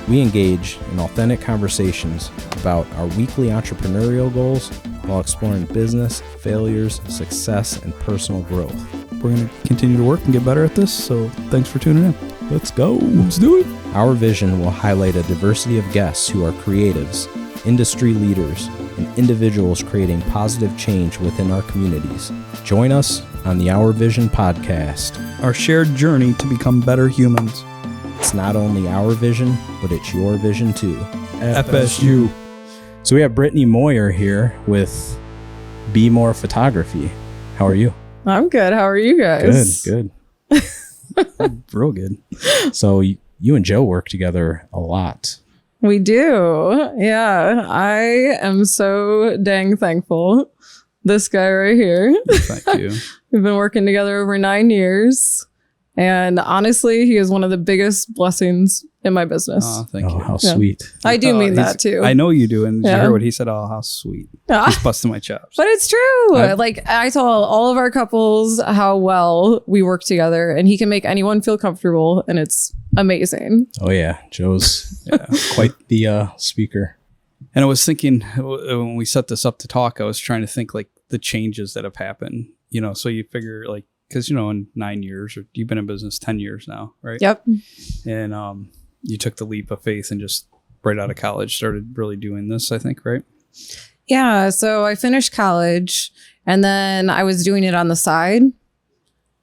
We engage in authentic conversations about our weekly entrepreneurial goals while exploring business, failures, success, and personal growth. We're going to continue to work and get better at this, so thanks for tuning in. Let's go. Let's do it. Our vision will highlight a diversity of guests who are creatives, industry leaders, and individuals creating positive change within our communities. Join us on the Our Vision podcast. Our shared journey to become better humans. It's not only our vision, but it's your vision too. FSU. So we have Brittany Moyer here with Be More Photography. How are you? I'm good. How are you guys? Good. Real good. So you and Joe work together a lot. We do. Yeah. I am so dang thankful. This guy right here. Thank you. We've been working together over 9 years. And honestly, he is one of the biggest blessings in my business. Oh, thank you. How sweet. I do mean that too. I know you do. And did you hear what he said? Oh, how sweet. He's busting my chops. But it's true. I tell all of our couples how well we work together, and he can make anyone feel comfortable, and it's amazing. Oh yeah. Joe's quite the speaker. And I was thinking when we set this up to talk, I was trying to think like the changes that have happened, so you figure like, because, in 9 years, or you've been in business 10 years now, right? Yep. And you took the leap of faith and just right out of college started really doing this, I think, right? Yeah. So I finished college and then I was doing it on the side.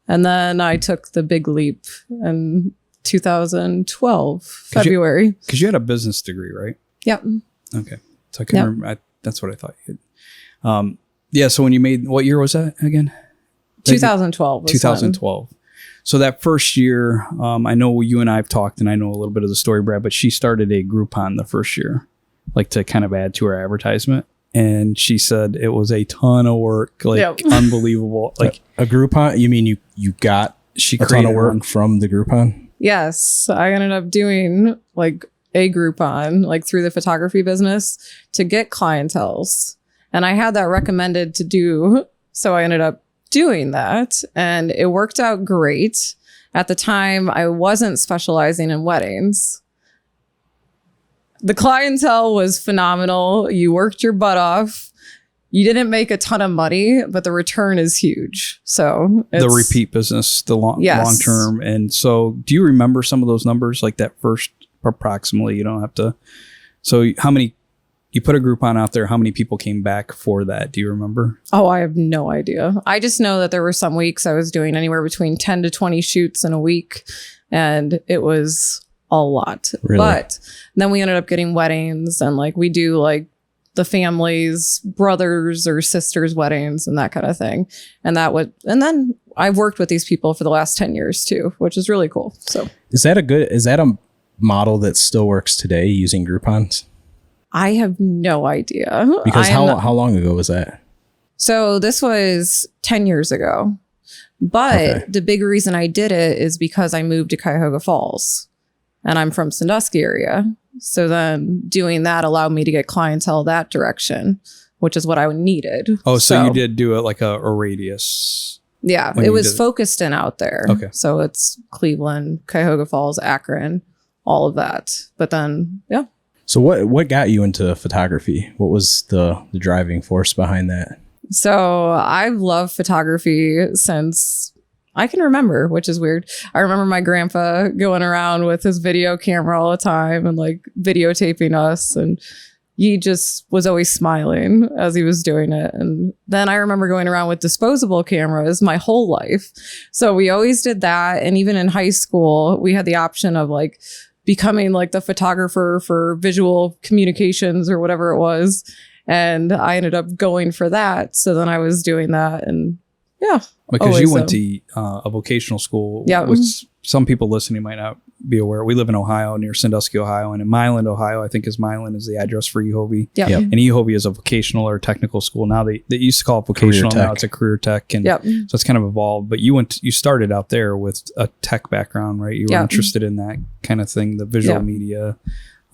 And then I took the big leap in 2012, February. Because you had a business degree, right? Yep. Okay. So I can remember. That's what I thought you had. Yeah. So when you made, what year was that again? 2012. 2012. So that first year, I know you and I have talked, and I know a little bit of the story, Brad, but she started a Groupon the first year, like to kind of add to her advertisement. And she said it was a ton of work, unbelievable. Like a Groupon? You mean you got a ton of work from the Groupon? Yes. I ended up doing like a Groupon, like through the photography business to get clientels. And I had that recommended to do. So I ended up doing that, and it worked out great. At the time, I wasn't specializing in weddings. The clientele was phenomenal. You worked your butt off. You didn't make a ton of money, but the return is huge. So the repeat business, the long term. And so do you remember some of those numbers, like that first approximately? You don't have to. So how many? You put a Groupon out there. How many people came back for that? Do you remember? Oh, I have no idea. I just know that there were some weeks I was doing anywhere between 10 to 20 shoots in a week. And it was a lot. Really? But then we ended up getting weddings, and like we do like the family's brothers or sisters' weddings and that kind of thing. And then I've worked with these people for the last 10 years too, which is really cool. So is that a model that still works today using Groupons? I have no idea. Because how long ago was that? So this was 10 years ago. But the big reason I did it is because I moved to Cuyahoga Falls, and I'm from Sandusky area. So then doing that allowed me to get clientele that direction, which is what I needed. Oh, so you did do it like a radius. Yeah, it was focused in out there. Okay. So it's Cleveland, Cuyahoga Falls, Akron, all of that. But then, yeah. So what got you into photography? What was the driving force behind that? So I've loved photography since I can remember, which is weird. I remember my grandpa going around with his video camera all the time and like videotaping us. And he just was always smiling as he was doing it. And then I remember going around with disposable cameras my whole life. So we always did that. And even in high school, we had the option of like becoming like the photographer for visual communications or whatever it was. And I ended up going for that. So then I was doing that, and yeah. Because you went to a vocational school, which some people listening might not be aware. We live in Ohio, near Sandusky, Ohio, and in Milan, Ohio, I think Milan is the address for EHOVI. Yep. And EHOVI is a vocational or technical school. Now they used to call it vocational. Now it's a career tech. And so it's kind of evolved. But you started out there with a tech background, right? You were interested in that kind of thing, the visual media,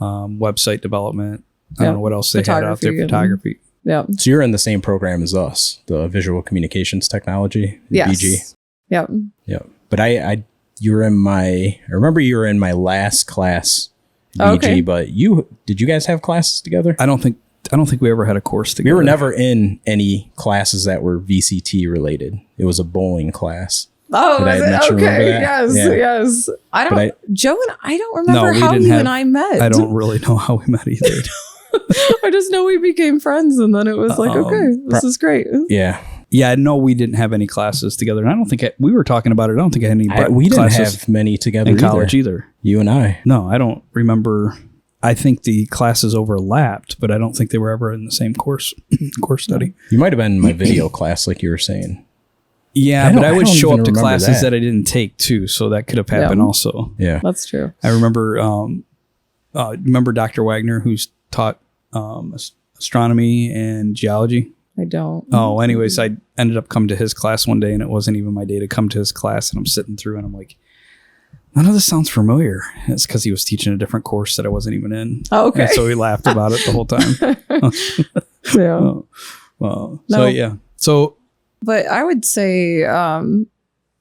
website development. I don't know what else they had out there, photography. Yeah. So you're in the same program as us, the visual communications technology, VG. Yep. But I remember you were in my last class VG, but did you guys have classes together? I don't think we ever had a course together. We were never in any classes that were VCT related. It was a bowling class. Oh, okay. Yes. Joe and I don't remember how you and I met. I don't really know how we met either. I just know we became friends, and then it was like, okay, this is great. Yeah. Yeah, no, we didn't have any classes together. And I don't think we were talking about it. I don't think I had any we didn't have many together in college either. You and I. No, I don't remember. I think the classes overlapped, but I don't think they were ever in the same course study. You might have been in my video class, like you were saying. Yeah, but I would show up to classes that I didn't take too, so that could have happened also. Yeah, that's true. I remember. Remember Dr. Wagner, who's taught astronomy and geology? I don't. Oh, anyways, I ended up coming to his class one day, and it wasn't even my day to come to his class, and I'm sitting through, and I'm like, none of this sounds familiar. It's because he was teaching a different course that I wasn't even in. Oh, okay. And so he laughed about it the whole time. Yeah. Well, so yeah. So, but I would say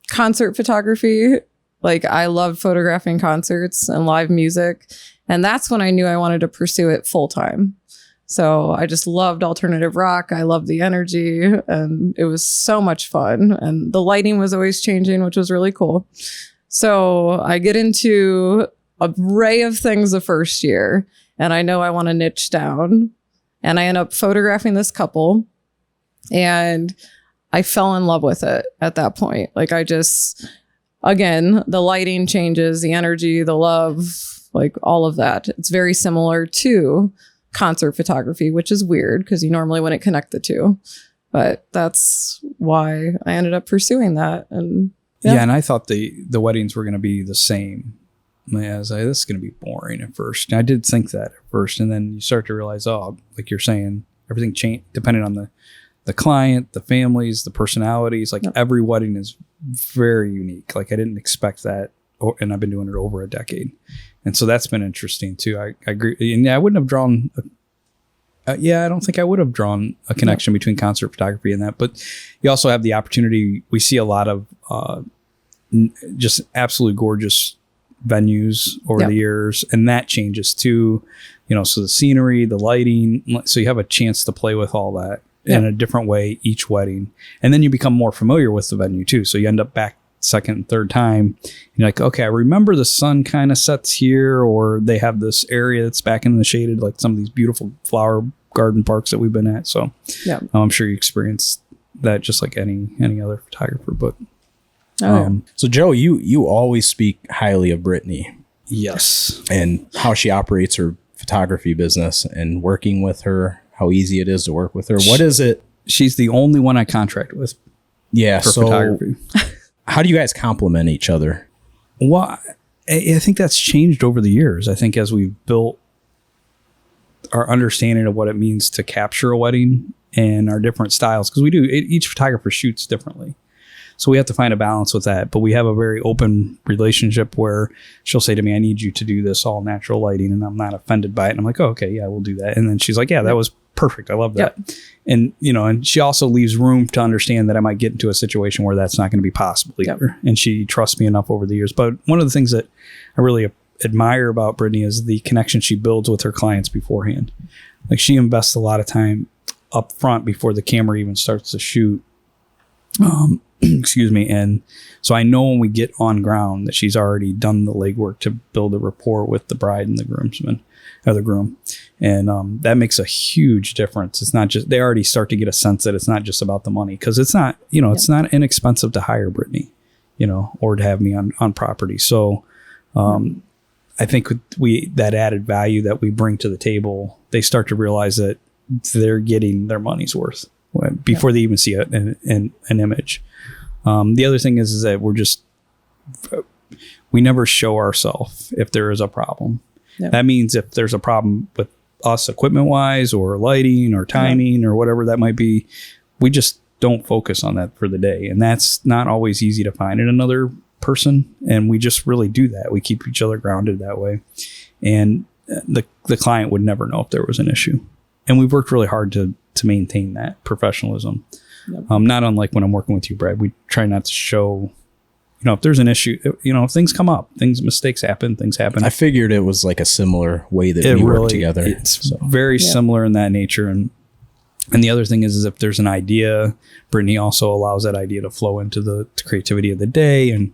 concert photography. Like, I love photographing concerts and live music, and that's when I knew I wanted to pursue it full time. So I just loved alternative rock. I loved the energy, and it was so much fun. And the lighting was always changing, which was really cool. So I get into an array of things the first year, and I know I want to niche down. And I end up photographing this couple, and I fell in love with it at that point. Like, I just, again, the lighting changes, the energy, the love, like all of that. It's very similar to concert photography, which is weird because you normally wouldn't connect the two. But that's why I ended up pursuing that. And yeah, and I thought the weddings were going to be the same. I was like, this is going to be boring at first. And I did think that at first. And then you start to realize, oh, like you're saying, everything changed depending on the client, the families, the personalities. Like every wedding is very unique. Like I didn't expect that. And I've been doing it over a decade. And so that's been interesting too. I agree. And I wouldn't have drawn, I don't think I would have drawn a connection between concert photography and that. But you also have the opportunity. We see a lot of just absolutely gorgeous venues over the years, and that changes too. So the scenery, the lighting, so you have a chance to play with all that in a different way each wedding. And then you become more familiar with the venue too. So you end up back second and third time, you're like, okay, I remember the sun kind of sets here, or they have this area that's back in the shaded, like some of these beautiful flower garden parks that we've been at. So I'm sure you experienced that just like any other photographer. But so Joe, you always speak highly of Brittany. Yes. And how she operates her photography business, and working with her, how easy it is to work with her. What is it? She's the only one I contract with. Yeah. For photography. How do you guys complement each other? Well, I think that's changed over the years. I think as we've built our understanding of what it means to capture a wedding and our different styles, because each photographer shoots differently. So we have to find a balance with that. But we have a very open relationship where she'll say to me, I need you to do this all natural lighting, and I'm not offended by it. And I'm like, oh, okay, yeah, we'll do that. And then she's like, yeah, that was perfect. I love that. Yep. And, and she also leaves room to understand that I might get into a situation where that's not going to be possible either. Yep. And she trusts me enough over the years. But one of the things that I really admire about Brittany is the connection she builds with her clients beforehand. Like, she invests a lot of time up front before the camera even starts to shoot. Excuse me. And so I know when we get on ground that she's already done the legwork to build a rapport with the bride and the groomsman, or the groom. And that makes a huge difference. It's not just, they already start to get a sense that it's not just about the money, because it's not, it's not inexpensive to hire Brittany, or to have me on property. So I think that added value that we bring to the table, they start to realize that they're getting their money's worth before they even see an image. The other thing is that we never show ourselves if there is a problem. Yep. That means if there's a problem with us equipment wise, or lighting, or timing, or whatever that might be, we just don't focus on that for the day. And that's not always easy to find in another person. And we just really do that. We keep each other grounded that way. And the client would never know if there was an issue. And we've worked really hard to maintain that professionalism. Yep. Not unlike when I'm working with you, Brad. We try not to show if there's an issue, if things come up, mistakes happen, things happen. I figured it was like a similar way that we work together. It's very similar in that nature. And the other thing is if there's an idea, Brittany also allows that idea to flow into the creativity of the day. And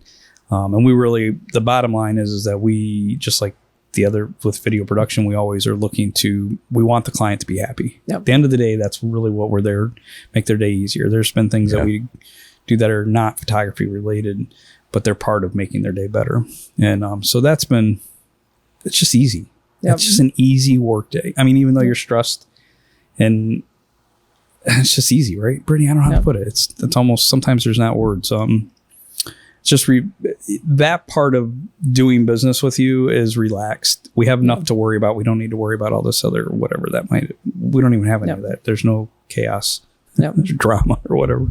we really, the bottom line is that we, just like the other with video production, we always are we want the client to be happy. Yep. At the end of the day, that's really what we're there, make their day easier. There's been things that we do that are not photography related, but they're part of making their day better. And so it's just easy. Yep. It's just an easy work day. I mean, even though you're stressed, and it's just easy, right? Brittany, I don't know how to put it. It's almost, sometimes there's not words. It's just that part of doing business with you is relaxed. We have enough to worry about. We don't need to worry about all this other whatever we don't even have any of that. There's no chaos, drama or whatever.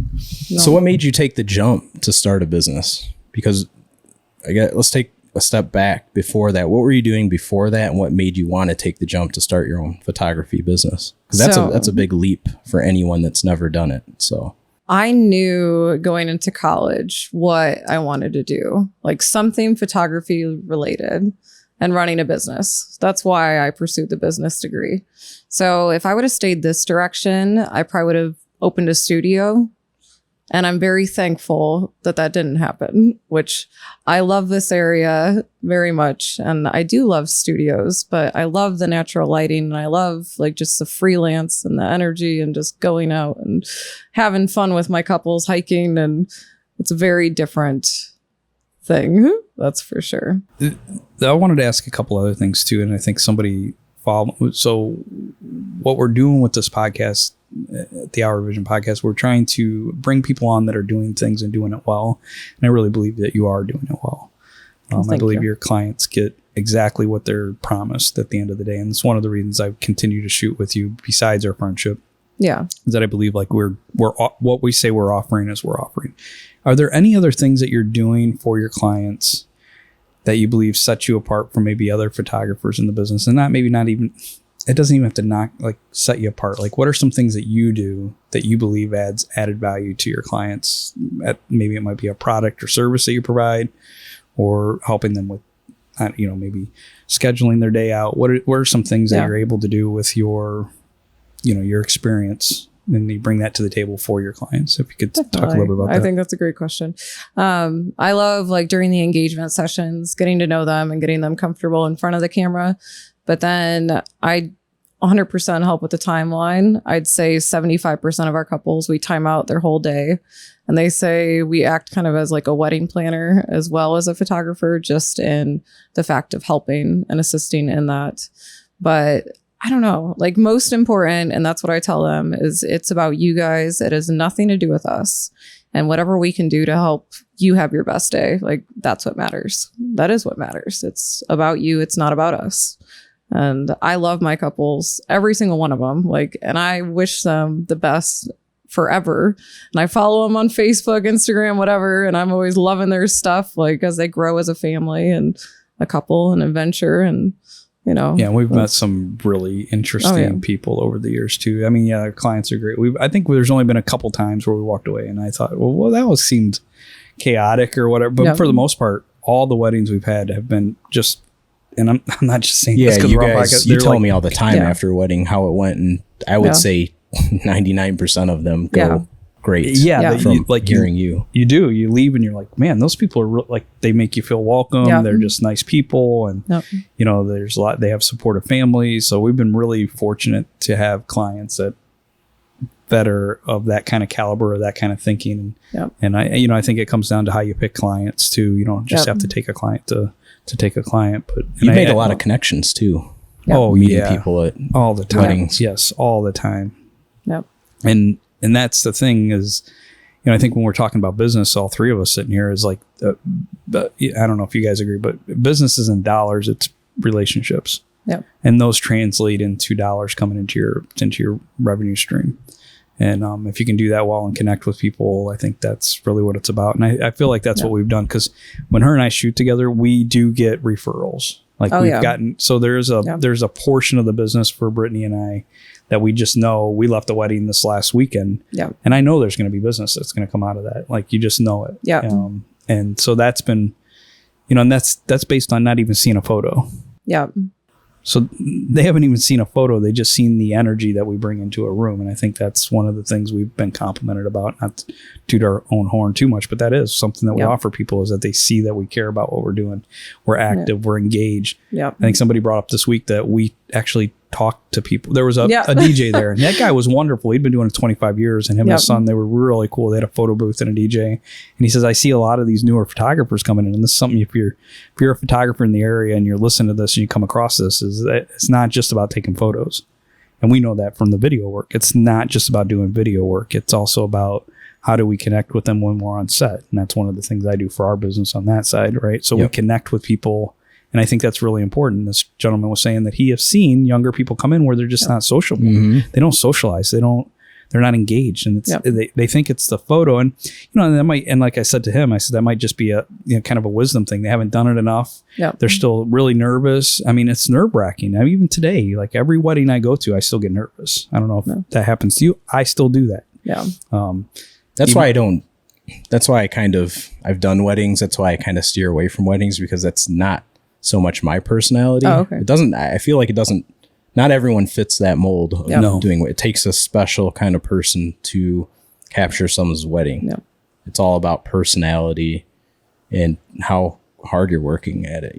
No. So what made you take the jump to start a business? Because let's take a step back before that. What were you doing before that, and what made you want to take the jump to start your own photography business? Because that's a big leap for anyone that's never done it. So I knew going into college what I wanted to do, like something photography related and running a business. That's why I pursued the business degree. So if I would have stayed this direction, I probably would have opened a studio. And I'm very thankful that didn't happen, which I love this area very much. And I do love studios, but I love the natural lighting, and I love like just the freelance and the energy and just going out and having fun with my couples, hiking. And it's a very different thing. That's for sure. I wanted to ask a couple other things too. And I think somebody followed. So what we're doing with this podcast, the Our Vision podcast, we're trying to bring people on that are doing things and doing it well. And I really believe that you are doing it well. I believe your clients get exactly what they're promised at the end of the day. And it's one of the reasons I continue to shoot with you besides our friendship. Yeah. Is that I believe like we're what we say we're offering is we're offering. Are there any other things that you're doing for your clients that you believe set you apart from maybe other photographers in the business? And not even, it doesn't even have to set you apart. Like, what are some things that you do that you believe adds added value to your clients? Maybe it might be a product or service that you provide, or helping them with, maybe scheduling their day out. What are some things that you're able to do with your experience, and you bring that to the table for your clients? If you could talk a little bit about that. I think that's a great question. I love like during the engagement sessions, getting to know them and getting them comfortable in front of the camera. But then I 100% help with the timeline. I'd say 75% of our couples, we time out their whole day. And they say we act kind of as like a wedding planner as well as a photographer, just in the fact of helping and assisting in that. But I don't know, like most important, and that's what I tell them, is it's about you guys. It has nothing to do with us. And whatever we can do to help you have your best day, like that's what matters. That is what matters. It's about you. It's not about us. And I love my couples, every single one of them. And I wish them the best forever. And I follow them on Facebook, Instagram, whatever. And I'm always loving their stuff, as they grow as a family and a couple and adventure. And, Yeah, we've met some really interesting people over the years too. I mean, our clients are great. I think there's only been a couple times where we walked away and I thought, well, that seemed chaotic or whatever. But for the most part, all the weddings we've had have been just, and I'm not just saying this because we're on podcast. You tell me all the time after a wedding how it went, and I would say 99% of them go great. Yeah, from hearing you. You do. You leave and you're like, man, those people are they make you feel welcome. Yeah. They're just nice people, and there's a lot. They have supportive families. So we've been really fortunate to have clients that are of that kind of caliber, or that kind of thinking. And I think it comes down to how you pick clients too. You don't just have to take a client to take a client, but you made a lot of connections too. Yep. Oh, meeting people at all the time. Weddings. Yes, all the time. Yep. And that's the thing is, I think when we're talking about business, all three of us sitting here is I don't know if you guys agree, but business isn't dollars, it's relationships. Yep. And those translate into dollars coming into your revenue stream. And if you can do that well and connect with people, I think that's really what it's about. And I feel like that's what we've done, because when her and I shoot together, we do get referrals. Gotten, so there's a portion of the business for Brittany and I that we just know. We left the wedding this last weekend. Yeah. And I know there's going to be business that's going to come out of that. You just know it. Yeah. And so that's been, and that's based on not even seeing a photo. Yeah. So they haven't even seen a photo. They just seen the energy that we bring into a room. And I think that's one of the things we've been complimented about, not to toot our own horn too much, but that is something that we offer people, is that they see that we care about what we're doing. We're active, we're engaged. I think somebody brought up this week that we actually talked to people. There was a DJ there, and that guy was wonderful. He'd been doing it 25 years, and him and his son, they were really cool. They had a photo booth and a DJ. And he says, I see a lot of these newer photographers coming in, and this is something, if you're a photographer in the area and you're listening to this and you come across this, is that it's not just about taking photos. And we know that from the video work. It's not just about doing video work. It's also about how do we connect with them when we're on set. And that's one of the things I do for our business on that side, right? So we connect with people. And I think that's really important. This gentleman was saying that he has seen younger people come in where they're just not sociable. They don't socialize. They're not engaged. And it's, they think it's the photo. And, that might, and like I said to him, I said, that might just be a, kind of a wisdom thing. They haven't done it enough. They're still really nervous. I mean, it's nerve wracking. I mean, even today, like every wedding I go to, I still get nervous. I don't know if that happens to you. I still do that. That's why I've done weddings. That's why I kind of steer away from weddings, because that's not so much my personality. I feel like not everyone fits that mold of doing it. Takes a special kind of person to capture someone's wedding. It's all about personality and how hard you're working at it,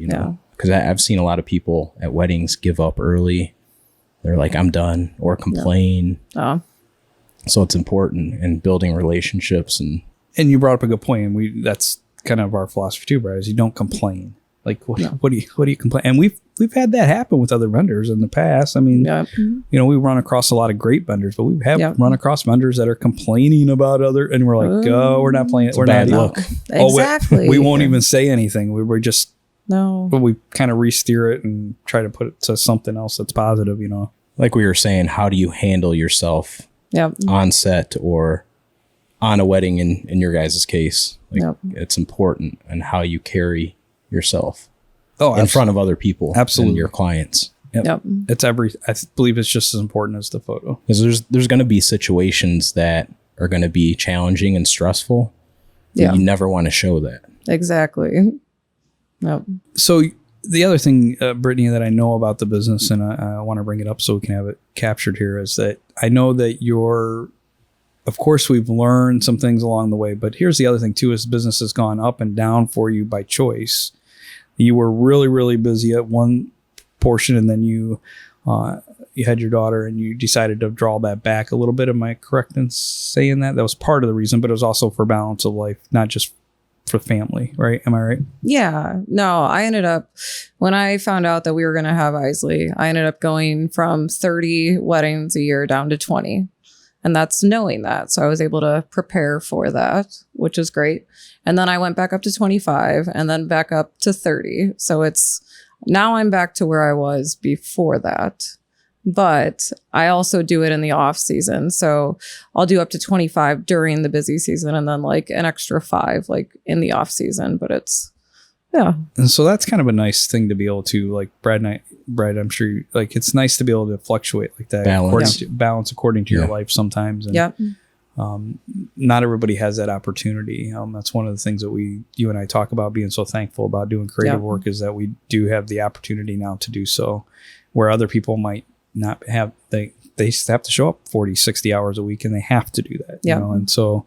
because I've seen a lot of people at weddings give up early. They're like, I'm done, or complain. So it's important in building relationships. And you brought up a good point. And that's kind of our philosophy too, Brad, is you don't complain. Like, what do you complain? And we've had that happen with other vendors in the past. I mean, we run across a lot of great vendors, but we have run across vendors that are complaining about and we're like, we're not playing. We're bad not look. Exactly. We won't even say anything. We're just, but we kind of re-steer it and try to put it to something else that's positive, Like we were saying, how do you handle yourself on set or on a wedding in your guys' case? Like it's important, and how you carry yourself in front of other people, and your clients. It's I believe it's just as important as the photo, because there's going to be situations that are going to be challenging and stressful. You never want to show that. Exactly. So the other thing, Brittany, that I know about the business, and I want to bring it up so we can have it captured here, is that I know that of course, we've learned some things along the way, but here's the other thing too, is business has gone up and down for you by choice. You were really, really busy at one portion, and then you had your daughter and you decided to draw that back a little bit. Am I correct in saying that? That was part of the reason, but it was also for balance of life, not just for family, right? Am I right? Yeah. No, I ended up, when I found out that we were going to have Isley, I ended up going from 30 weddings a year down to 20. And that's knowing that. So I was able to prepare for that, which is great. And then I went back up to 25 and then back up to 30. So now I'm back to where I was before that. But I also do it in the off season. So I'll do up to 25 during the busy season, and then like an extra 5 like in the off season. But and so that's kind of a nice thing to be able to, like Brad, I'm sure it's nice to be able to fluctuate like that. Balance according to your life sometimes. And, not everybody has that opportunity. That's one of the things that you and I talk about, being so thankful about doing creative work, is that we do have the opportunity now to do so, where other people might not have. They have to show up 40, 60 hours a week, and they have to do that. And so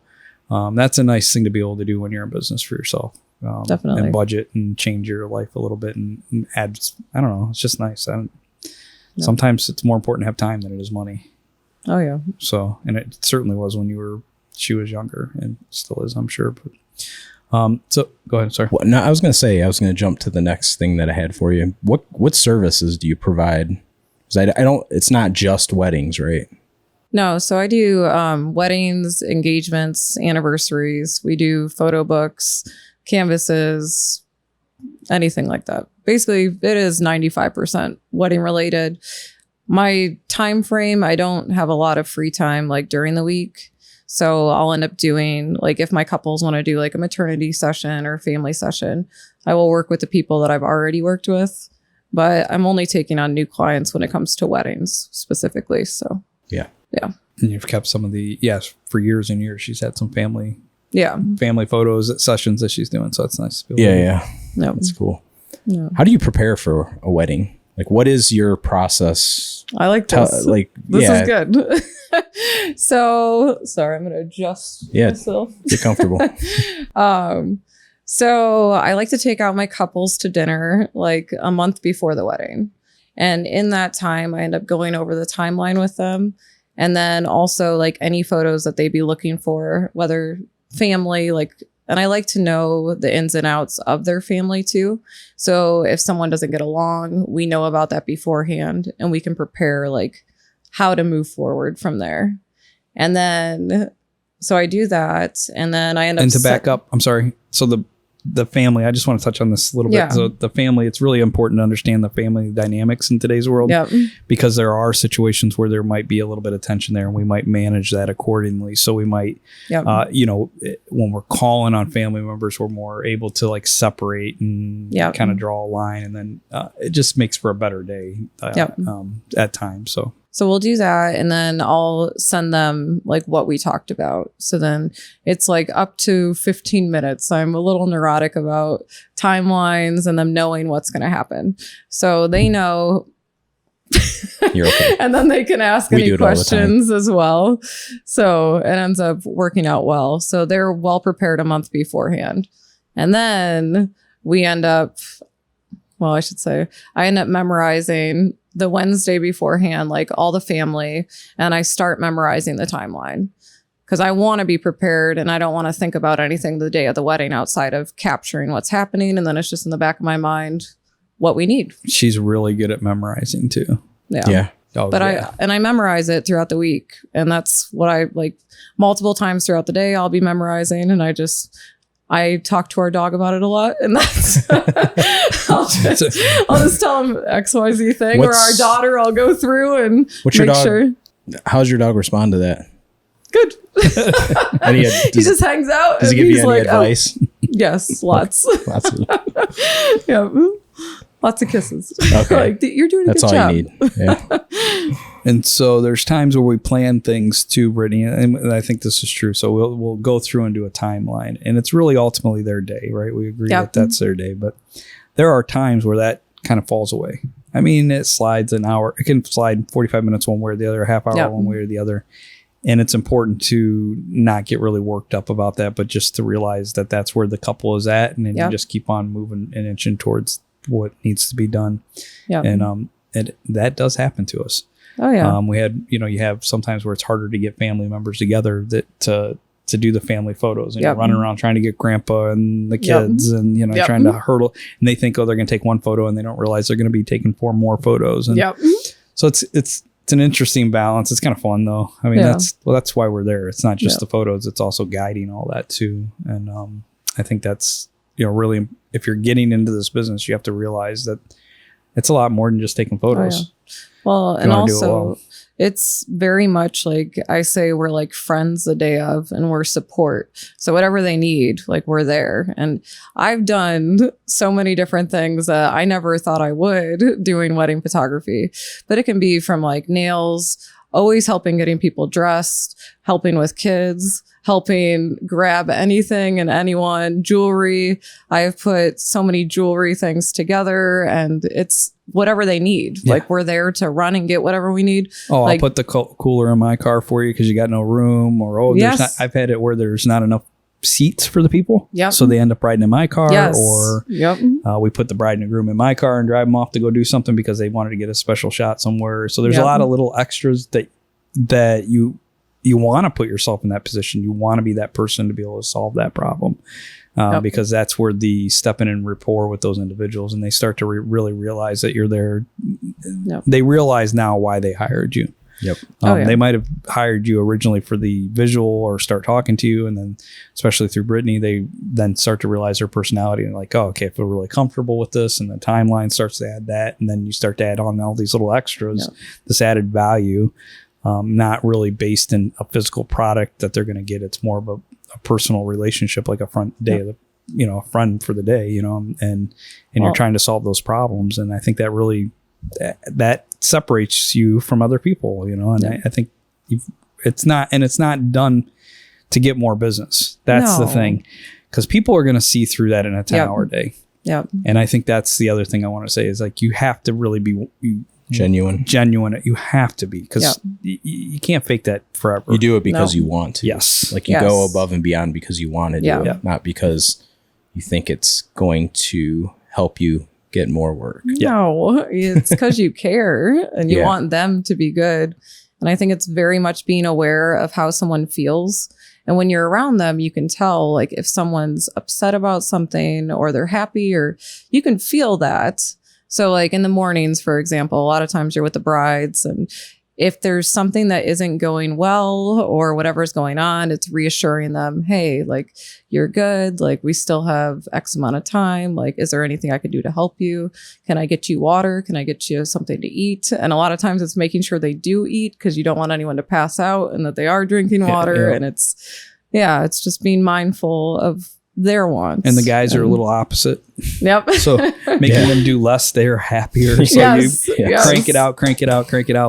that's a nice thing to be able to do when you're in business for yourself. Definitely. And budget and change your life a little bit and add, I don't know, it's just nice. Sometimes it's more important to have time than it is money. Oh yeah. So, and it certainly was when she was younger, and still is, I'm sure. But so go ahead. Sorry. Well, no, I was going to jump to the next thing that I had for you. What services do you provide? Because it's not just weddings, right? No, so I do weddings, engagements, anniversaries. We do photo books, canvases, anything like that. Basically, it is 95% wedding related. My time frame, I don't have a lot of free time like during the week. So I'll end up doing, like, if my couples want to do like a maternity session or a family session, I will work with the people that I've already worked with. But I'm only taking on new clients when it comes to weddings specifically. So yeah. And you've kept some of for years and years, she's had some family family photos sessions that she's doing. So it's nice to be No, that's cool. No. How do you prepare for a wedding? Like, what is your process? I like this. This is good. So, sorry, I'm going to adjust myself. Get comfortable. So I like to take out my couples to dinner like a month before the wedding. And in that time, I end up going over the timeline with them. And then also like any photos that they'd be looking for, whether family, and I like to know the ins and outs of their family too. So if someone doesn't get along, we know about that beforehand and we can prepare like how to move forward from there. And then, so I do that. And then I end up. And to back up, I'm sorry. So the family, I just want to touch on this a little bit. So the family, it's really important to understand the family dynamics in today's world because there are situations where there might be a little bit of tension there and we might manage that accordingly. So we might, when we're calling on family members, we're more able to like separate and kind of draw a line, and then it just makes for a better day at times. So we'll do that, and then I'll send them like what we talked about. So then it's like up to 15 minutes. I'm a little neurotic about timelines and them knowing what's going to happen. So they know. You're okay. And then they can ask any questions as well. So it ends up working out well. So they're well prepared a month beforehand. And then we end up, I end up memorizing the Wednesday beforehand, like all the family, and I start memorizing the timeline because I want to be prepared and I don't want to think about anything the day of the wedding outside of capturing what's happening. And then it's just in the back of my mind what we need. She's really good at memorizing too. Yeah. But I memorize it throughout the week. And that's what I like multiple times throughout the day. I'll be memorizing and I talk to our dog about it a lot, and that's I'll just tell him XYZ thing, or our daughter. I'll go through and what's your dog? Sure. How's your dog respond to that? Good. He just hangs out. Does he give you any advice? Yes, lots. Lots of. Yeah, lots of kisses. Okay, you're doing a good job. That's all you need. Yeah. And so there's times where we plan things too, Brittany, and I think this is true. So we'll go through and do a timeline, and it's really ultimately their day, right? We agree that that's their day, but there are times where that kind of falls away. I mean, it slides an hour. It can slide 45 minutes one way or the other, a half hour one way or the other. And it's important to not get really worked up about that, but just to realize that that's where the couple is at, and then you just keep on moving and inching towards what needs to be done. Yeah. And that does happen to us. Oh yeah. We had, you have sometimes where it's harder to get family members together to do the family photos, and you're running around trying to get grandpa and the kids and, trying to hurdle, and they think, they're going to take one photo, and they don't realize they're going to be taking 4 more photos. And so it's an interesting balance. It's kind of fun though. I mean, that's why we're there. It's not just the photos, it's also guiding all that too. And, I think that's, really, if you're getting into this business, you have to realize that it's a lot more than just taking photos. Oh, yeah. Well, and also it's very much like I say, we're like friends the day of, and we're support. So whatever they need, like we're there. And I've done so many different things that I never thought I would doing wedding photography, but it can be from like nails, always helping getting people dressed, helping with kids, helping grab anything and anyone, jewelry. I've put so many jewelry things together, and it's whatever they need. Yeah. Like we're there to run and get whatever we need. Oh, I'll put the cooler in my car for you because you got no room, or there's not, I've had it where there's not enough seats for the people. Yeah. So they end up riding in my car, or we put the bride and groom in my car and drive them off to go do something because they wanted to get a special shot somewhere. So there's a lot of little extras that you want to put yourself in that position. You want to be that person to be able to solve that problem. Because that's where the stepping in rapport with those individuals, and they start to really realize that you're there. Yep. They realize now why they hired you. Yep. They might have hired you originally for the visual or start talking to you. And then especially through Brittany, they then start to realize their personality and like, oh, okay, I feel really comfortable with this. And the timeline starts to add that. And then you start to add on all these little extras, this added value, not really based in a physical product that they're going to get. It's more of a personal relationship, like a friend for the day, and you're trying to solve those problems. And I think that really, that separates you from other people, and I think it's not done to get more business. That's the thing. Because people are going to see through that in a 10-hour day. Yeah. And I think that's the other thing I want to say is like, you have to really be genuine. You have to be, because you can't fake that forever. You do it because you want to. Yes. Like you go above and beyond because you want to do it, not because you think it's going to help you get more work. No, it's because you care and you want them to be good. And I think it's very much being aware of how someone feels. And when you're around them, you can tell like if someone's upset about something or they're happy, or you can feel that. So like in the mornings, for example, a lot of times you're with the brides, and if there's something that isn't going well or whatever's going on, it's reassuring them, hey, like you're good. Like we still have X amount of time. Like, is there anything I could do to help you? Can I get you water? Can I get you something to eat? And a lot of times it's making sure they do eat, because you don't want anyone to pass out and that they are drinking water. And it's just being mindful of their wants. And the guys are a little opposite. Yep. So making them do less, they're happier. So you crank it out,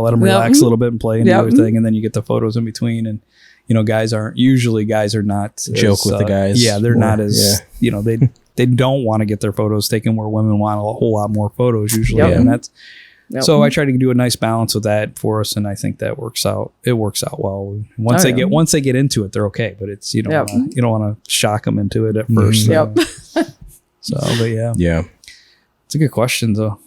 let them relax a little bit and play and do their thing. And then you get the photos in between. And, you know, guys are not joke with the guys. Yeah. They're not as, you know, they don't want to get their photos taken, where women want a whole lot more photos usually. And that's, so I try to do a nice balance with that for us, and I think that works out. It works out well. Once they get into it, they're okay. But it's you don't want to shock them into it at first. But it's a good question though.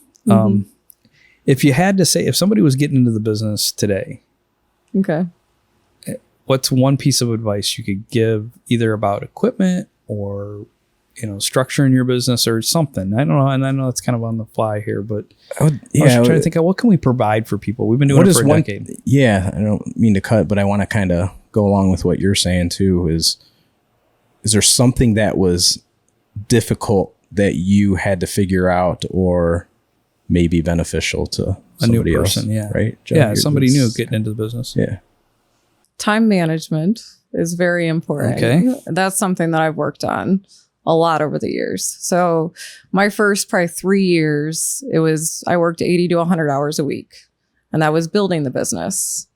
If you had to say, if somebody was getting into the business today, what's one piece of advice you could give, either about equipment or, you know, structuring your business or something? I don't know. And I know it's kind of on the fly here, but I was trying to think of what can we provide for people? We've been doing it for a decade. Yeah. I don't mean to cut, but I want to kind of go along with what you're saying too, is there something that was difficult that you had to figure out, or maybe beneficial to somebody else? Right. Somebody new getting into the business. Time management is very important. That's something that I've worked on a lot over the years. So my first probably 3 years, I worked 80 to 100 hours a week, and that was building the business.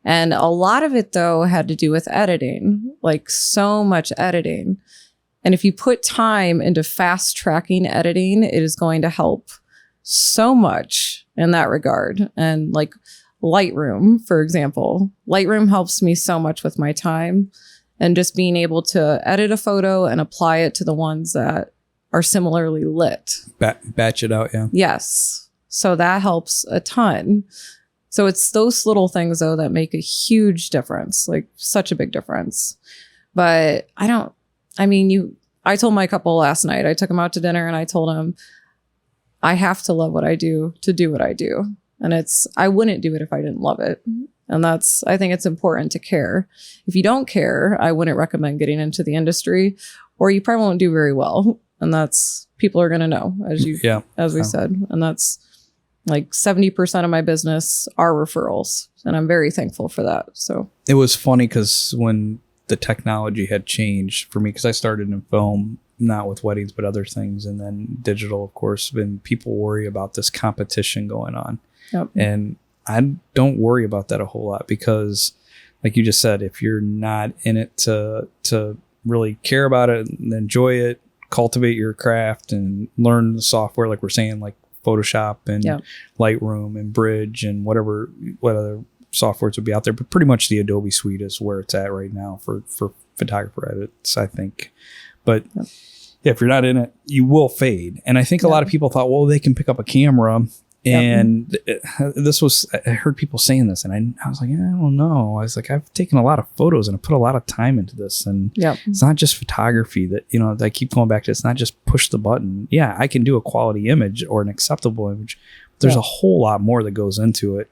And a lot of it though had to do with editing, like so much editing. And if you put time into fast tracking editing, it is going to help so much in that regard. And like Lightroom, for example, Lightroom helps me so much with my time. And just being able to edit a photo and apply it to the ones that are similarly lit. Batch it out, Yes. So that helps a ton. So it's those little things, though, that make a huge difference, like such a big difference. But I told my couple last night, I took them out to dinner and I told them, I have to love what I do to do what I do. And I wouldn't do it if I didn't love it. And I think it's important to care. If you don't care, I wouldn't recommend getting into the industry, or you probably won't do very well. And people are going to know, as we said. And that's like 70% of my business are referrals. And I'm very thankful for that. So it was funny because when the technology had changed for me, because I started in film, not with weddings, but other things. And then digital, of course, when people worry about this competition going on. And I don't worry about that a whole lot, because like you just said, if you're not in it to really care about it and enjoy it, cultivate your craft and learn the software, like we're saying, like Photoshop and Lightroom and Bridge and what other softwares would be out there. But pretty much the Adobe suite is where it's at right now for photographer edits, I think. But if you're not in it, you will fade. And I think a lot of people thought, well, they can pick up a camera. And I heard people saying this, and I was like, I don't know. I was like, I've taken a lot of photos and I put a lot of time into this, and it's not just photography that, you know, I keep going back to. It's not just push the button. Yeah, I can do a quality image or an acceptable image. But there's a whole lot more that goes into it.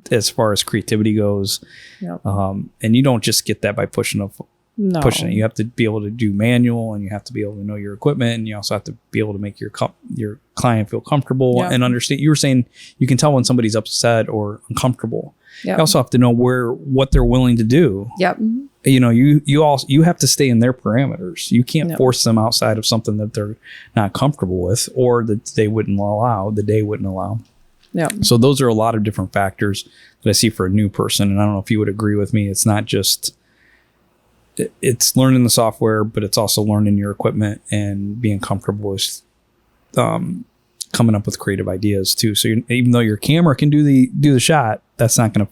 As far as creativity goes. And you don't just get that by pushing it. You have to be able to do manual, and you have to be able to know your equipment, and you also have to be able to make your client feel comfortable and understand. You were saying you can tell when somebody's upset or uncomfortable. You also have to know what they're willing to do. You know, you have to stay in their parameters. You can't force them outside of something that they're not comfortable with, or that they wouldn't allow. The day wouldn't allow. So those are a lot of different factors that I see for a new person, and I don't know if you would agree with me. It's not just it's learning the software, but it's also learning your equipment and being comfortable with coming up with creative ideas too. So even though your camera can do the shot, that's not gonna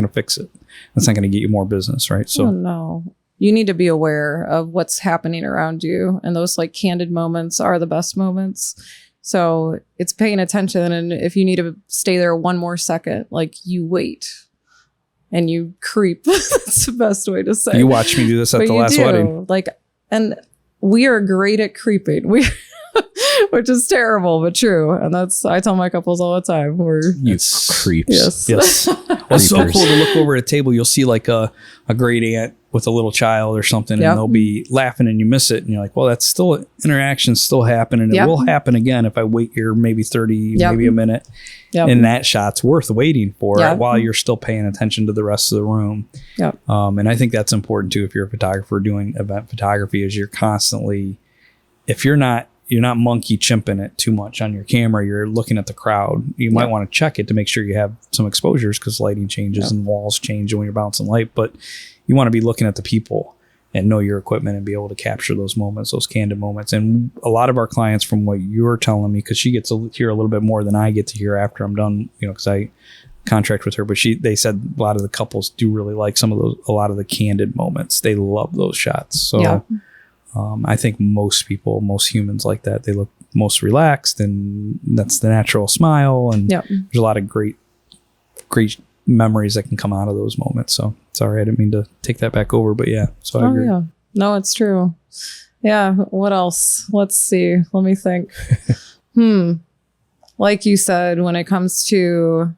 fix it. That's not gonna get you more business, right? So no, you need to be aware of what's happening around you, and those like candid moments are the best moments. So it's paying attention, and if you need to stay there one more second, like you wait and you creep. That's the best way to say. You watched me do this at the last wedding. Like, and we are great at creeping. Which is terrible, but true. And I tell my couples all the time. You creeps. Yes. Well, it's so cool to look over at a table. You'll see like a great aunt with a little child or something, and they'll be laughing and you miss it. And you're like, well, that's still interaction still happening. It will happen again if I wait here maybe 30, maybe a minute. And that shot's worth waiting for while you're still paying attention to the rest of the room. And I think that's important too. If you're a photographer doing event photography, is you're constantly, if you're not monkey chimping it too much on your camera, you're looking at the crowd. You might want to check it to make sure you have some exposures, because lighting changes and walls change when you're bouncing light, but you want to be looking at the people and know your equipment and be able to capture those moments, those candid moments. And a lot of our clients, from what you're telling me, because she gets to hear a little bit more than I get to hear after I'm done, because I contract with her, but they said a lot of the couples do really like a lot of the candid moments. They love those shots. So I think most humans like that. They look most relaxed, and that's the natural smile. And there's a lot of great memories that can come out of those moments. So sorry, I didn't mean to take that back over, but so I agree. Yeah. No, it's true. Yeah. What else? Let's see. Let me think. Like you said, when it comes to,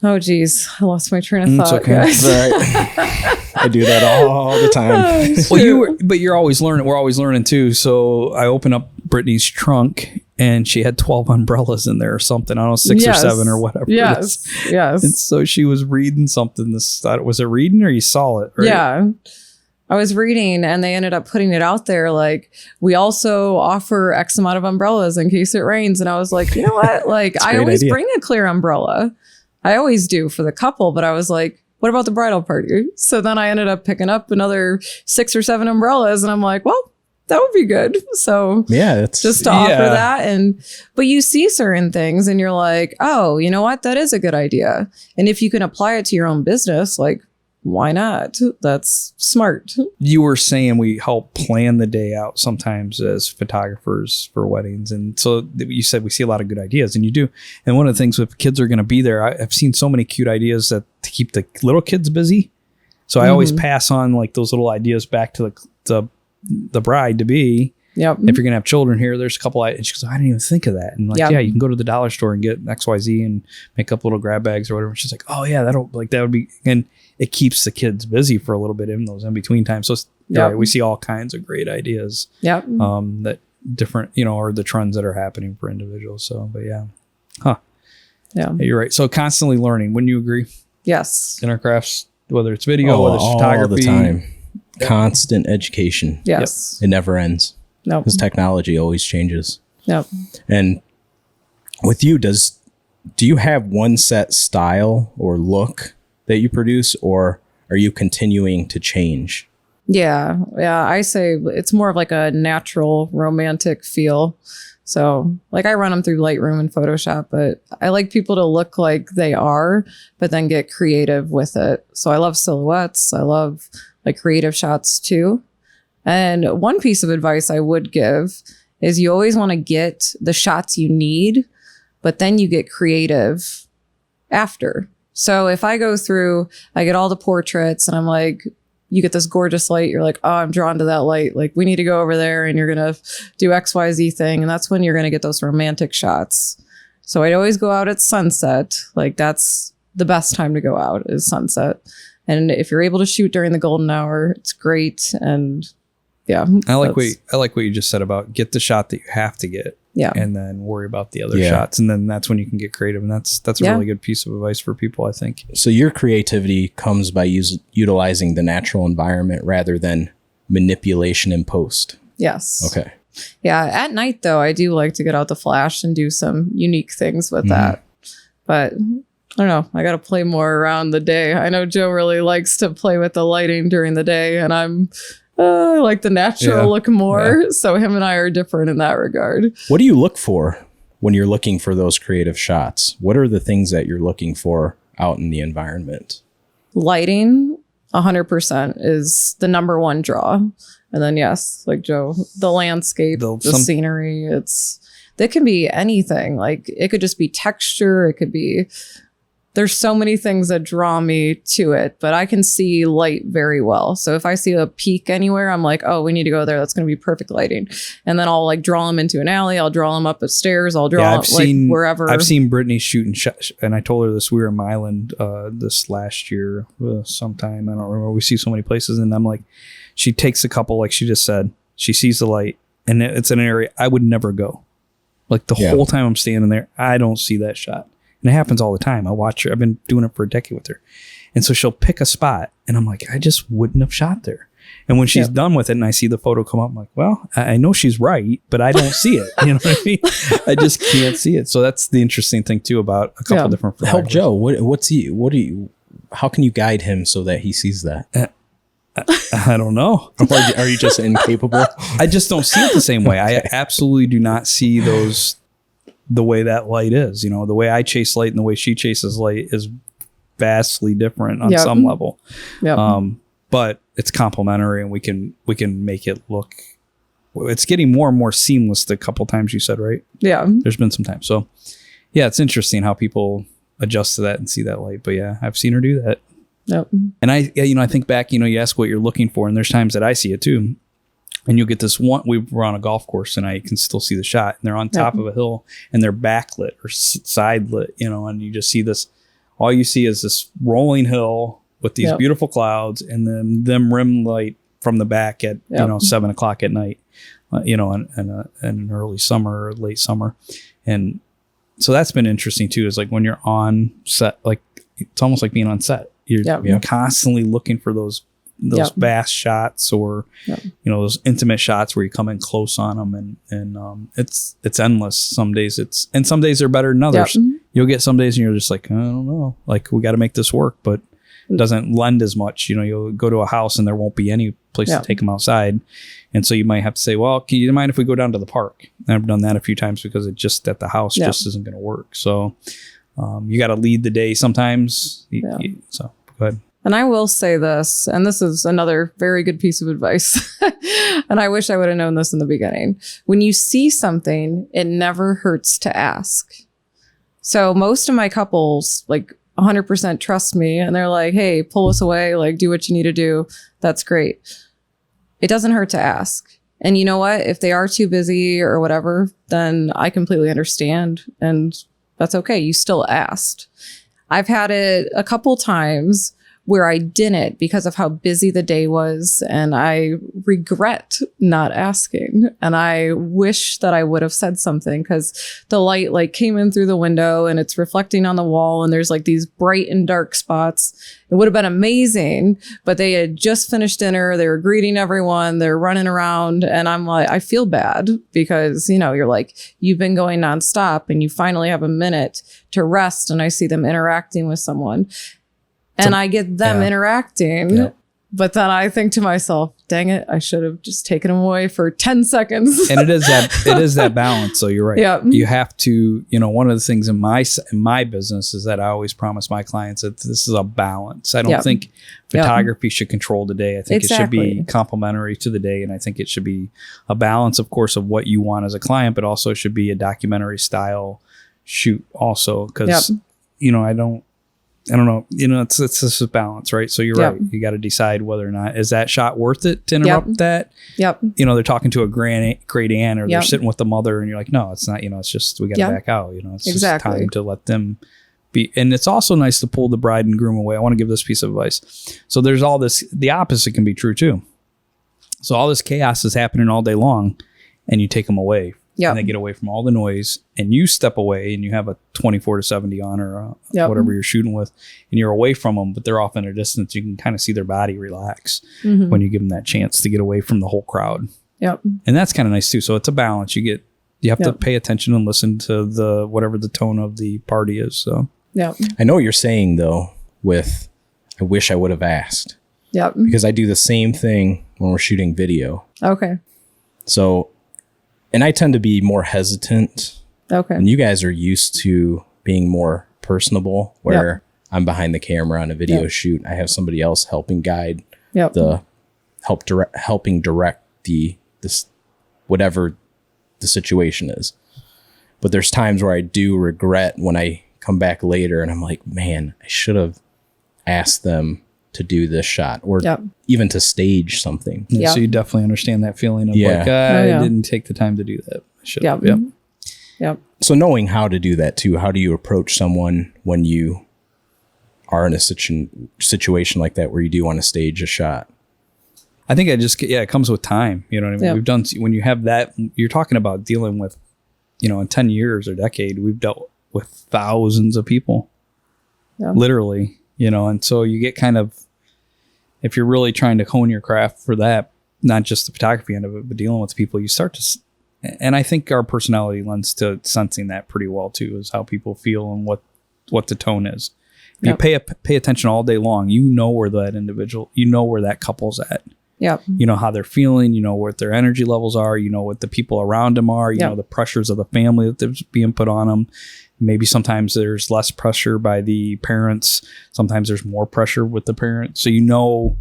oh geez, I lost my train of thought. It's okay. Right. I do that all the time. Well, you're always learning. We're always learning too. So I open up Brittany's trunk, and she had 12 umbrellas in there or something. I don't know, 6 or 7 or whatever. Yes. And so she was reading something. Was it reading, or you saw it? Right? Yeah. I was reading, and they ended up putting it out there. Like, we also offer X amount of umbrellas in case it rains. And I was like, you know what? Like, I always bring a clear umbrella. I always do for the couple, but I was like, what about the bridal party? So then I ended up picking up another 6 or 7 umbrellas, and I'm like, well, that would be good. So it's just to offer that. But you see certain things and you're like, oh, you know what? That is a good idea. And if you can apply it to your own business, like, why not? That's smart. You were saying we help plan the day out sometimes as photographers for weddings. And so you said we see a lot of good ideas, and you do. And one of the things, if kids are going to be there, I've seen so many cute ideas to keep the little kids busy. So I always pass on like those little ideas back to the bride to be. Yep. If you're going to have children here, there's a couple and she goes, I didn't even think of that. And like, you can go to the dollar store and get XYZ and make up little grab bags or whatever. And she's like, oh yeah, that would be, and it keeps the kids busy for a little bit in those in between times. So we see all kinds of great ideas. Yep. That different, or the trends that are happening for individuals. So, but yeah. Yeah, you're right. So constantly learning. Wouldn't you agree? Yes. In our crafts, whether it's video, whether it's photography. All the time. Constant education. Yes. It never ends. No. Because technology always changes. Yep. And with you, do you have one set style or look that you produce, or are you continuing to change? Yeah. I say it's more of like a natural romantic feel. So like I run them through Lightroom and Photoshop, but I like people to look like they are, but then get creative with it. So I love silhouettes. I love like creative shots too. And one piece of advice I would give is you always want to get the shots you need, but then you get creative after. So if I go through, I get all the portraits and I'm like, you get this gorgeous light. You're like, oh, I'm drawn to that light. Like, we need to go over there and you're going to do XYZ thing. And that's when you're going to get those romantic shots. So I'd always go out at sunset. Like, that's the best time to go out is sunset. And if you're able to shoot during the golden hour, it's great. And yeah. I like what you just said about get the shot that you have to get. Yeah. And then worry about the other shots. And then that's when you can get creative. And that's a really good piece of advice for people, I think. So your creativity comes by utilizing the natural environment rather than manipulation in post. Yes. Okay. Yeah. At night, though, I do like to get out the flash and do some unique things with that. But I don't know. I got to play more around the day. I know Joe really likes to play with the lighting during the day, and I like the natural look more. Yeah. So him and I are different in that regard. What do you look for when you're looking for those creative shots? What are the things that you're looking for out in the environment? Lighting, 100% is the number one draw. And then, yes, like Joe, the landscape, the scenery, they can be anything. Like it could just be texture. It could be, there's so many things that draw me to it, but I can see light very well. So if I see a peak anywhere, I'm like, oh, we need to go there. That's going to be perfect lighting. And then I'll like draw them into an alley. I'll draw them up the stairs. I'll draw them wherever. I've seen Brittany shooting and I told her this. We were in Milan this last year sometime. I don't remember. We see so many places, and I'm like, she takes a couple, like she just said, she sees the light, and it's an area I would never go. Like the whole time I'm standing there, I don't see that shot. And it happens all the time. I watch her. I've been doing it for a decade with her. And so she'll pick a spot, and I'm like, I just wouldn't have shot there. And when she's done with it and I see the photo come up, I'm like, well, I know she's right, but I don't see it. You know what I mean? I just can't see it. So that's the interesting thing too about a couple different photographers. Help Joe. How can you guide him so that he sees that? I don't know. Are you just incapable? I just don't see it the same way. I absolutely do not see those the way that light is. You know, the way I chase light and the way she chases light is vastly different on some level. But it's complementary, and we can make it look. It's getting more and more seamless. The couple times you said, right? Yeah. There's been some time. So yeah, it's interesting how people adjust to that and see that light. But yeah, I've seen her do that. Yep. And I think back, you ask what you're looking for, and there's times that I see it too. And you'll get this one, we were on a golf course and I can still see the shot, and they're on top of a hill and they're backlit or side lit, and you just see this, all you see is this rolling hill with these beautiful clouds, and then them rim light from the back at, 7:00 at night, in an early summer or late summer. And so that's been interesting too, is like when you're on set, like it's almost like being on set. You're constantly looking for those vast shots, or those intimate shots where you come in close on them, and it's endless. Some days they're better than others. You'll get some days and you're just like, I don't know, like we got to make this work, but it doesn't lend as much. You'll go to a house and there won't be any place to take them outside, and so you might have to say, well, can you mind if we go down to the park? And I've done that a few times because it just at the house just isn't going to work. So you got to lead the day sometimes. So go ahead. And I will say this, and this is another very good piece of advice, and I wish I would have known this in the beginning. When you see something, it never hurts to ask. So most of my couples, like 100% trust me, and they're like, hey, pull us away, like do what you need to do. That's great. It doesn't hurt to ask. And you know what? If they are too busy or whatever, then I completely understand, and that's okay. You still asked. I've had it a couple times where I didn't because of how busy the day was, and I regret not asking, and I wish that I would have said something, because the light like came in through the window and it's reflecting on the wall, and there's like these bright and dark spots. It would have been amazing, but they had just finished dinner, they were greeting everyone, they're running around, and I'm like, I feel bad because you're like, you've been going nonstop and you finally have a minute to rest, and I see them interacting with someone. And I get them interacting, but then I think to myself, dang it, I should have just taken them away for 10 seconds. And it is that balance. So you're right. Yeah. You have to, one of the things in my business is that I always promise my clients that this is a balance. I don't think photography should control the day. I think it should be complementary to the day. And I think it should be a balance, of course, of what you want as a client, but also it should be a documentary style shoot also. Because, I don't know, it's this is balance, right? So you're right. You got to decide whether or not, is that shot worth it to interrupt that? Yep. They're talking to a great aunt, or they're sitting with the mother, and you're like, no, it's not, it's just, we got to back out, it's just time to let them be. And it's also nice to pull the bride and groom away. I want to give this piece of advice. So there's all this, the opposite can be true too. So all this chaos is happening all day long, and you take them away. And they get away from all the noise, and you step away, and you have a 24-70 on, or whatever you're shooting with, and you're away from them, but they're off in a distance. You can kind of see their body relax when you give them that chance to get away from the whole crowd. Yep. And that's kind of nice too. So it's a balance. You have to pay attention and listen to whatever the tone of the party is. So Yeah. I know what you're saying though with, I wish I would have asked. Yep. Because I do the same thing when we're shooting video. Okay. So, and I tend to be more hesitant. Okay. And you guys are used to being more personable, where I'm behind the camera on a video shoot. I have somebody else helping guide helping direct this whatever the situation is. But there's times where I do regret when I come back later and I'm like, man, I should have asked them to do this shot or even to stage something. Yeah, so you definitely understand that feeling of like, I didn't take the time to do that. I should have. Yep. So knowing how to do that too, how do you approach someone when you are in a situation like that where you do want to stage a shot? I think it comes with time. You know what I mean? Yep. We've done, when you have that, you're talking about dealing with, in 10 years or decade, we've dealt with thousands of people, literally, and so you get kind of, if you're really trying to hone your craft for that, not just the photography end of it, but dealing with people, you start to, and I think our personality lends to sensing that pretty well too, is how people feel and what the tone is. If you pay attention all day long, where that individual, where that couple's at. Yep. You know how they're feeling, what their energy levels are, what the people around them are, you know the pressures of the family that there's being put on them. Maybe sometimes there's less pressure by the parents. Sometimes there's more pressure with the parents. So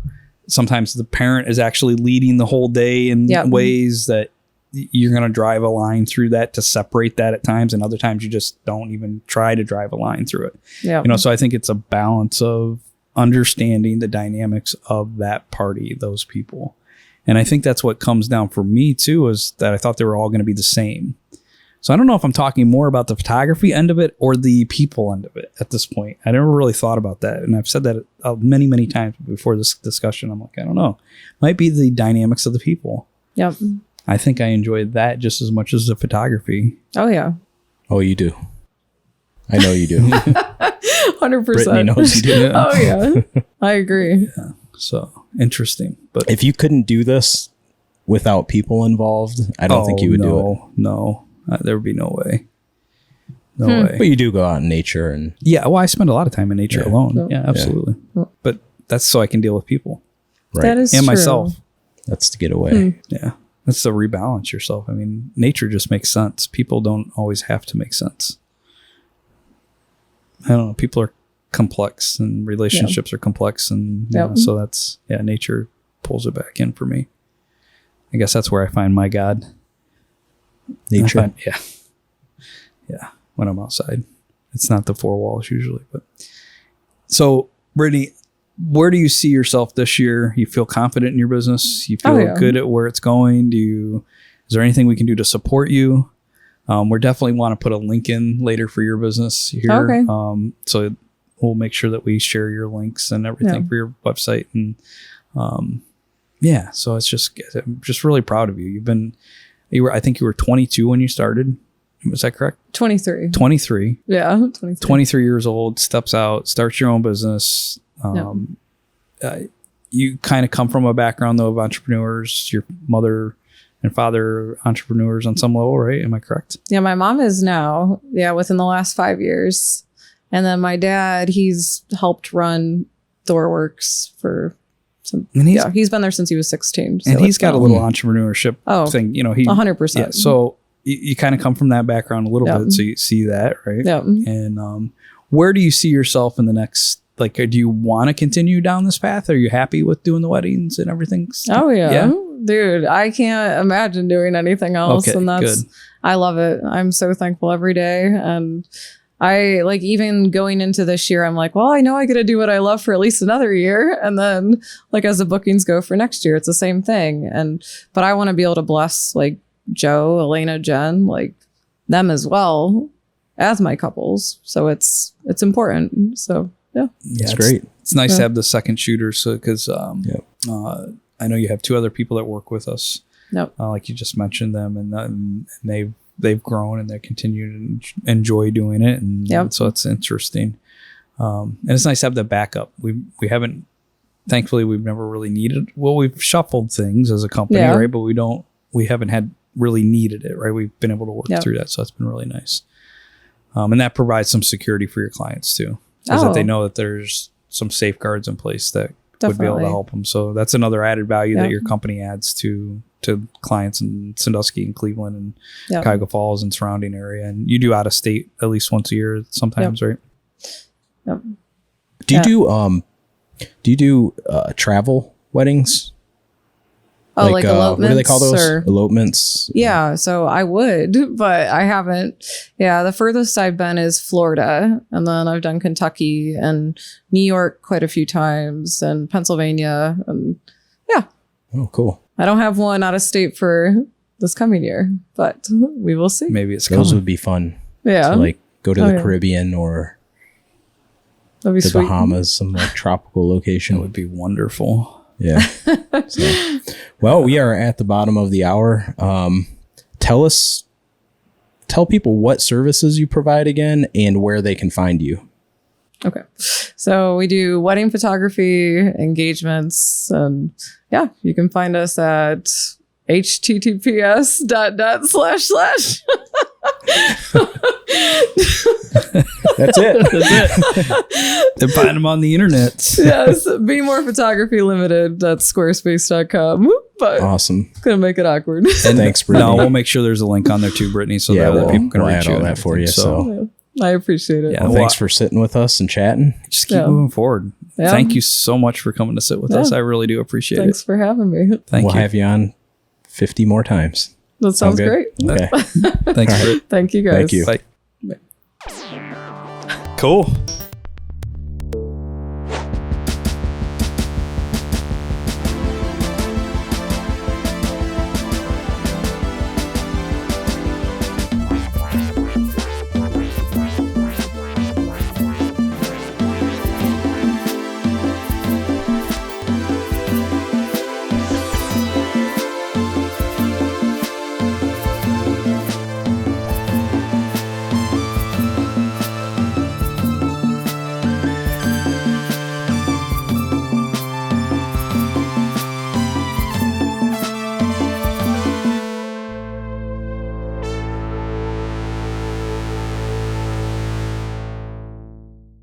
sometimes the parent is actually leading the whole day in ways that you're going to drive a line through that to separate that at times. And other times you just don't even try to drive a line through it. Yeah. So I think it's a balance of understanding the dynamics of that party, those people. And I think that's what comes down for me too, is that I thought they were all going to be the same. So I don't know if I'm talking more about the photography end of it or the people end of it at this point. I never really thought about that. And I've said that many, many times before this discussion. I'm like, I don't know. Might be the dynamics of the people. Yep. I think I enjoyed that just as much as the photography. Oh, yeah. Oh, you do. I know you do. 100%. Brittany knows you do. Oh, yeah. I agree. Yeah. So interesting. But if you couldn't do this without people involved, I don't think you would do it. No, there would be no way. No way. But you do go out in nature and... Yeah, well, I spend a lot of time in nature alone. Yeah, absolutely. Yeah. But that's so I can deal with people. Right. That is and true. Myself. That's to get away. Yeah. That's to rebalance yourself. I mean, nature just makes sense. People don't always have to make sense. I don't know. People are complex and relationships are complex. And so that's, nature pulls it back in for me. I guess that's where I find my God. Nature. Yeah. When I'm outside, it's not the four walls usually, but so Brittany, where do you see yourself this year? You feel confident in your business? You feel good at where it's going? Is there anything we can do to support you? We definitely want to put a link in later for your business here. Okay. So we'll make sure that we share your links and everything for your website. And so I'm just really proud of you. I think you were 22 when you started. Was that correct? 23. 23. Yeah. 23. 23 years old, starts your own business. You kind of come from a background though of entrepreneurs. Your mother and father entrepreneurs on some level, right? Am I correct? Yeah, my mom is now. Yeah, within the last 5 years, and then my dad, he's helped run ThorWorks for some. And he's been there since he was 16. So and he's got a little entrepreneurship thing. He 100%. Yeah, so you kind of come from that background a little bit, so you see that, right? Yeah. And where do you see yourself in the next? Like, do you want to continue down this path? Are you happy with doing the weddings and everything? Oh, yeah. Dude, I can't imagine doing anything else. Okay, and that's, good. I love it. I'm so thankful every day. And I like, even going into this year, I'm like, well, I know I get to do what I love for at least another year. And then like, as the bookings go for next year, it's the same thing. But I want to be able to bless like Joe, Elena, Jen, like them as well as my couples. So it's important. So yeah, it's great. It's nice to have the second shooter. So, because I know you have two other people that work with us. Yep. Like you just mentioned them, and they've grown and they continue to enjoy doing it, and so it's interesting. And it's nice to have the backup. We haven't, thankfully, we've never really needed. Well, we've shuffled things as a company, right? But we haven't had really needed it, right? We've been able to work through that, so it's been really nice. And that provides some security for your clients too, because that they know that there's some safeguards in place that would be able to help them. So that's another added value that your company adds to clients in Sandusky and Cleveland and Cuyahoga Falls and surrounding area. And you do out of state at least once a year sometimes, right? Yep. Do you do travel weddings? Oh, like elopements? What do they call those? Elopements? Yeah, so I would, but I haven't. Yeah, the furthest I've been is Florida. And then I've done Kentucky and New York quite a few times and Pennsylvania. And yeah. Oh, cool. I don't have one out of state for this coming year, but we will see. Maybe it's those would be fun. Yeah. To like go to the Caribbean or that'd be the sweet. Bahamas, some like tropical location. That would be wonderful. Yeah. So, well, we are at the bottom of the hour. Tell people what services you provide again and where they can find you. Okay. So we do wedding photography, engagements, and you can find us at https:// That's it. Then find them on the internet. Yes. Be More Photography Limited. That's squarespace.com. But awesome. It's going to make it awkward. And thanks, Brittany. No, we'll make sure there's a link on there too, Brittany, so that other people can reach you. We'll add all that for you. So I appreciate it. Yeah, well, thanks for sitting with us and chatting. Just keep moving forward. Yeah. Thank you so much for coming to sit with us. I really do appreciate it. Thanks for having me. We'll have you on 50 more times. That sounds great. Okay. Thanks, Britt. Thank you, guys. Thank you. Bye. Cool.